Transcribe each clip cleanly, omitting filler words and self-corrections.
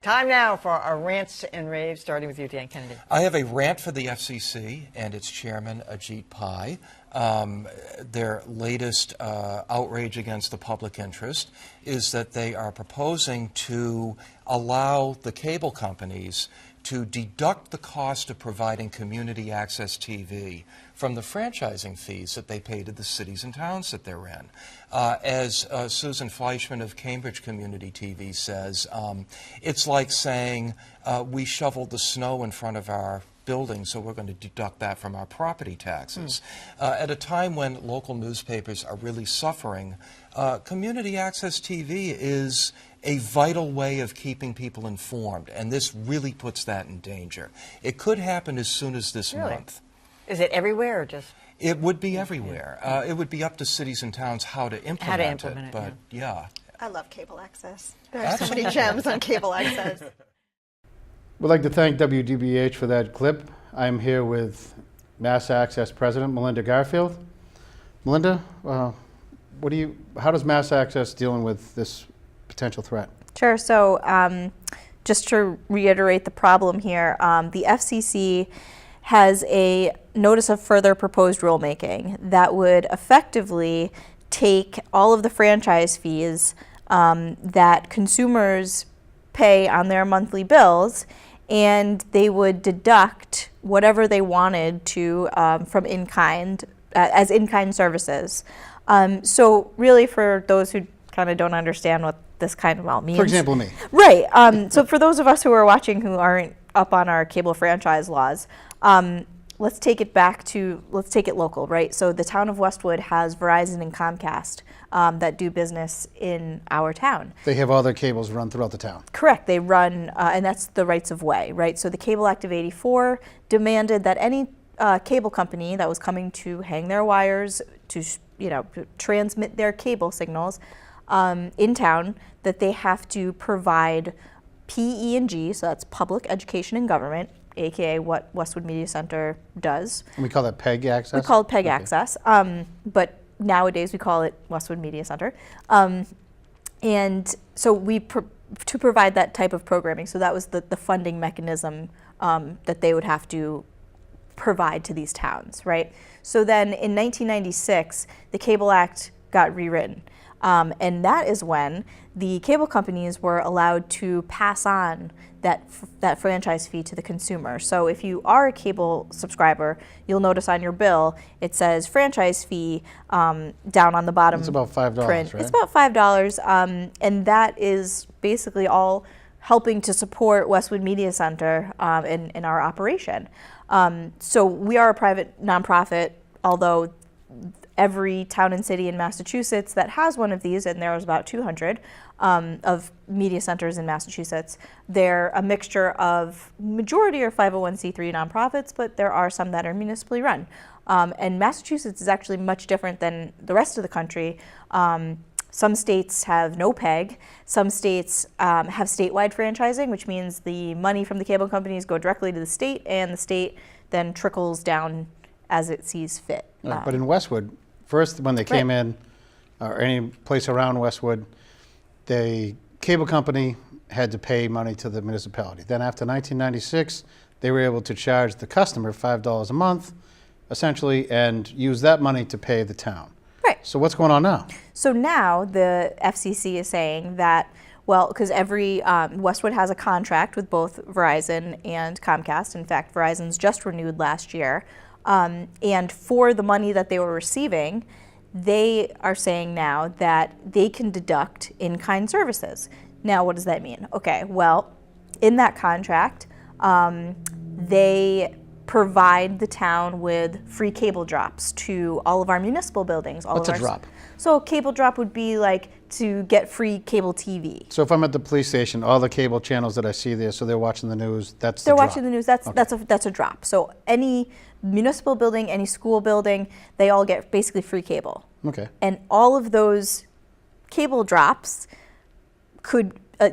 Time now for our rants and raves, starting with you, Dan Kennedy. I have a rant for the FCC and its chairman, Ajit Pai. Their latest outrage against the public interest is that they are proposing to allow the cable companies to deduct the cost of providing community access TV from the franchising fees that they pay to the cities and towns that they're in. As Susan Fleischman of Cambridge Community TV says, it's like saying we shoveled the snow in front of our building, so we're going to deduct that from our property taxes. At a time when local newspapers are really suffering, community access TV is a vital way of keeping people informed, and this really puts that in danger. It could happen as soon as this month. Is it everywhere or just? It would be everywhere. It would be up to cities and towns how to implement it, but yeah. I love cable access. There are so many gems on cable access. We'd like to thank WDBH for that clip. I'm here with Mass Access President Melinda Garfield. Melinda, how does Mass Access dealing with this potential threat? Sure. So just to reiterate the problem here, the FCC has a notice of further proposed rulemaking that would effectively take all of the franchise fees that consumers pay on their monthly bills, and they would deduct whatever they wanted to from in-kind, as in-kind services. So really, for those who kind of don't understand what this kind of means. For example, me. Right. So for those of us who are watching who aren't up on our cable franchise laws, let's take it local, right? So the town of Westwood has Verizon and Comcast that do business in our town. They have all their cables run throughout the town. Correct. They run, and that's the rights of way, right? So the Cable Act of '84 demanded that any cable company that was coming to hang their wires to, to transmit their cable signals in town, that they have to provide PE&G, so that's Public Education and Government, aka what Westwood Media Center does. And we call that PEG access? We call it PEG access, but nowadays we call it Westwood Media Center. And so to provide that type of programming, so that was the funding mechanism that they would have to provide to these towns, right? So then in 1996, the Cable Act got rewritten. And that is when the cable companies were allowed to pass on that franchise fee to the consumer. So if you are a cable subscriber, you'll notice on your bill it says franchise fee down on the bottom. It's about $5, print. right? It's about $5, and that is basically all helping to support Westwood Media Center in our operation. So we are a private nonprofit, although every town and city in Massachusetts that has one of these, and there's about 200 of media centers in Massachusetts, they're a mixture of, majority are 501c3 nonprofits, but there are some that are municipally run. And Massachusetts is actually much different than the rest of the country. Some states have no PEG. Some states have statewide franchising, which means the money from the cable companies go directly to the state, and the state then trickles down as it sees fit. But in Westwood, first when they came in, or any place around Westwood, the cable company had to pay money to the municipality. Then after 1996, they were able to charge the customer $5 a month, essentially, and use that money to pay the town. Right. So what's going on now? So now the FCC is saying that, well, because every, Westwood has a contract with both Verizon and Comcast. In fact, Verizon's just renewed last year. And for the money that they were receiving, they are saying now that they can deduct in-kind services. Now, what does that mean? Okay, well, in that contract, they provide the town with free cable drops to all of our municipal buildings. What's a drop? So a cable drop would be like to get free cable TV. So if I'm at the police station, all the cable channels that I see there, so they're watching the news, that's the drop. They're drop. watching the news, that's a drop. So any municipal building, any school building, they all get basically free cable. Okay. And all of those cable drops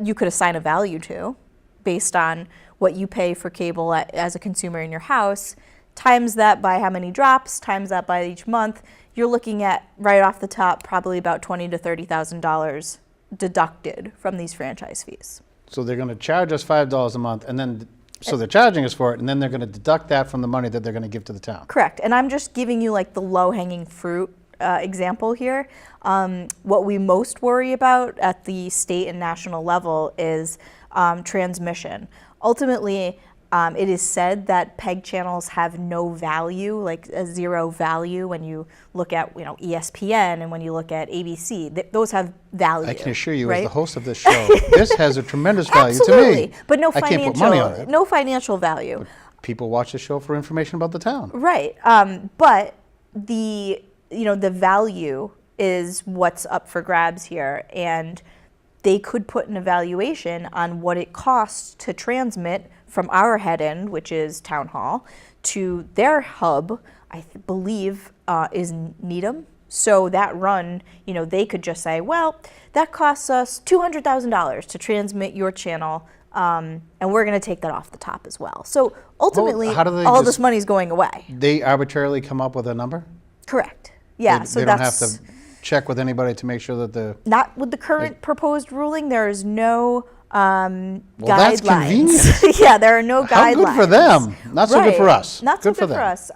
you could assign a value to based on what you pay for cable as a consumer in your house, times that by how many drops, times that by each month. You're looking at, right off the top, probably about $20,000 to $30,000 deducted from these franchise fees. So they're going to charge us $5 a month, and then, so they're charging us for it, and then they're going to deduct that from the money that they're going to give to the town. Correct. And I'm just giving you like the low-hanging fruit example here. What we most worry about at the state and national level is transmission. Ultimately, it is said that PEG channels have no value, like a zero value when you look at ESPN and when you look at ABC. Those have value. I can assure you, right? as the host of this show, this has a tremendous value Absolutely, to me. but no I can't put money on financial, it. no financial value. But people watch the show for information about the town. Right, but the value is what's up for grabs here, and they could put an evaluation on what it costs to transmit from our head end, which is Town Hall, to their hub, I believe is Needham. So that run, they could just say, well, that costs us $200,000 to transmit your channel, and we're going to take that off the top as well. So ultimately, how do they all just- this money is going away. They arbitrarily come up with a number? Correct. Yeah. They, so they don't that's have to check with anybody to make sure that the... not with the current proposed ruling. There is no Well, that's guidelines. convenient. Yeah, there are no How guidelines. good for them. Not so good for Right. us. Not so good for them. us.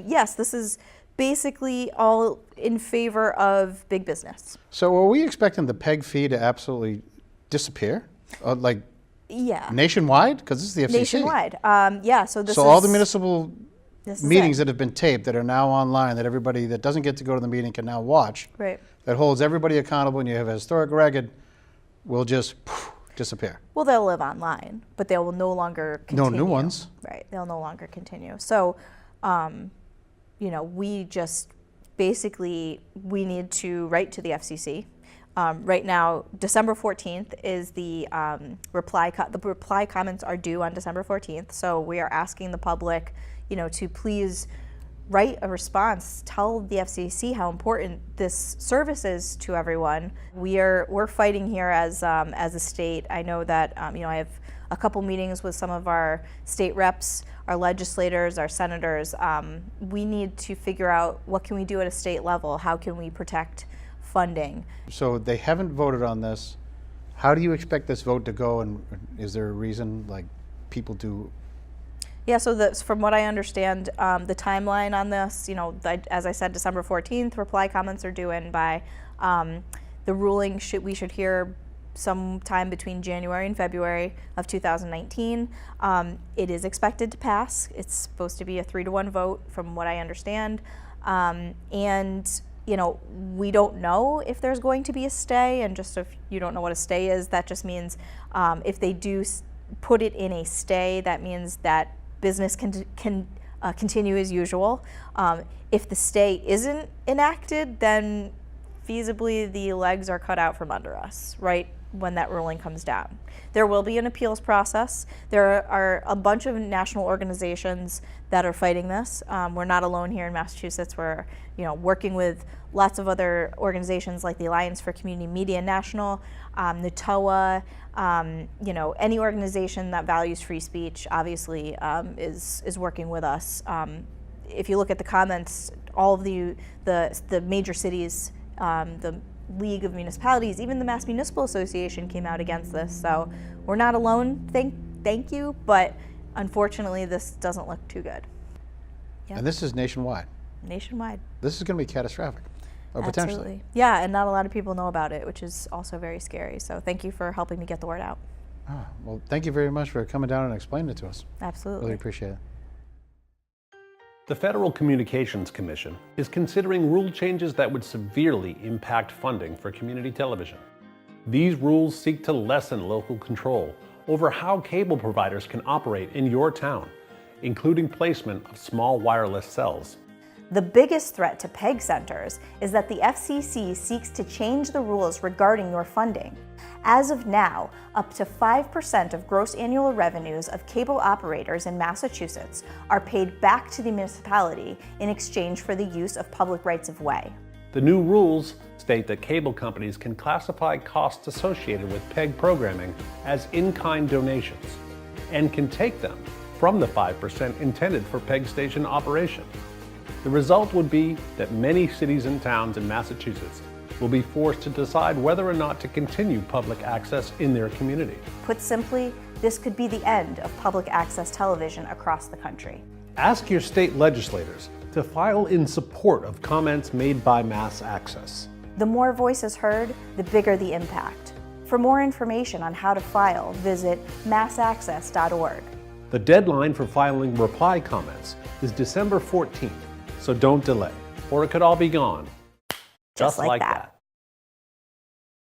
Yes, this is basically all in favor of big business. So are we expecting the PEG fee to absolutely disappear? Like Yeah. nationwide? Because this is the FCC. Nationwide. Yeah. So this So is all the municipal this is meetings it. that have been taped that are now online, that everybody that doesn't get to go to the meeting can now watch, Right. that holds everybody accountable, and you have a historic record, will just disappear. Well, they'll live online, but they will no longer continue. No new ones. Right. They'll no longer continue. So, we just basically, we need to write to the FCC. Right now, December 14th is the reply. The reply comments are due on December 14th. So we are asking the public, to please write a response. Tell the FCC how important this service is to everyone. We're fighting here as a state. I know that I have a couple meetings with some of our state reps, our legislators, our senators. We need to figure out what can we do at a state level. How can we protect funding? So they haven't voted on this. How do you expect this vote to go, and is there a reason, like people do? Yeah, so from what I understand, the timeline on this, as I said, December 14th, reply comments are due in by the ruling. We should hear sometime between January and February of 2019. It is expected to pass. It's supposed to be a 3-to-1 vote, from what I understand, and we don't know if there's going to be a stay. And just if you don't know what a stay is, that just means if they do put it in a stay, that means that business can continue as usual. If the stay isn't enacted, then feasibly the legs are cut out from under us, right, when that ruling comes down. There will be an appeals process. There are a bunch of national organizations that are fighting this. We're not alone here in Massachusetts. We're working with lots of other organizations like the Alliance for Community Media National, NATOA, any organization that values free speech obviously is working with us. If you look at the comments, all of the major cities, the League of Municipalities, even the Mass Municipal Association came out against this. So we're not alone, thank you, but unfortunately this doesn't look too good. Yeah. And this is nationwide. Nationwide. This is going to be catastrophic, or potentially. Absolutely. Yeah, and not a lot of people know about it, which is also very scary. So thank you for helping me get the word out. Well, thank you very much for coming down and explaining it to us. Absolutely. Really appreciate it. The Federal Communications Commission is considering rule changes that would severely impact funding for community television. These rules seek to lessen local control over how cable providers can operate in your town, including placement of small wireless cells. The biggest threat to PEG centers is that the FCC seeks to change the rules regarding your funding. As of now, up to 5% of gross annual revenues of cable operators in Massachusetts are paid back to the municipality in exchange for the use of public rights of way. The new rules state that cable companies can classify costs associated with PEG programming as in-kind donations and can take them from the 5% intended for PEG station operation. The result would be that many cities and towns in Massachusetts will be forced to decide whether or not to continue public access in their community. Put simply, this could be the end of public access television across the country. Ask your state legislators to file in support of comments made by Mass Access. The more voices heard, the bigger the impact. For more information on how to file, visit massaccess.org. The deadline for filing reply comments is December 14th, so don't delay, or it could all be gone. Just like that.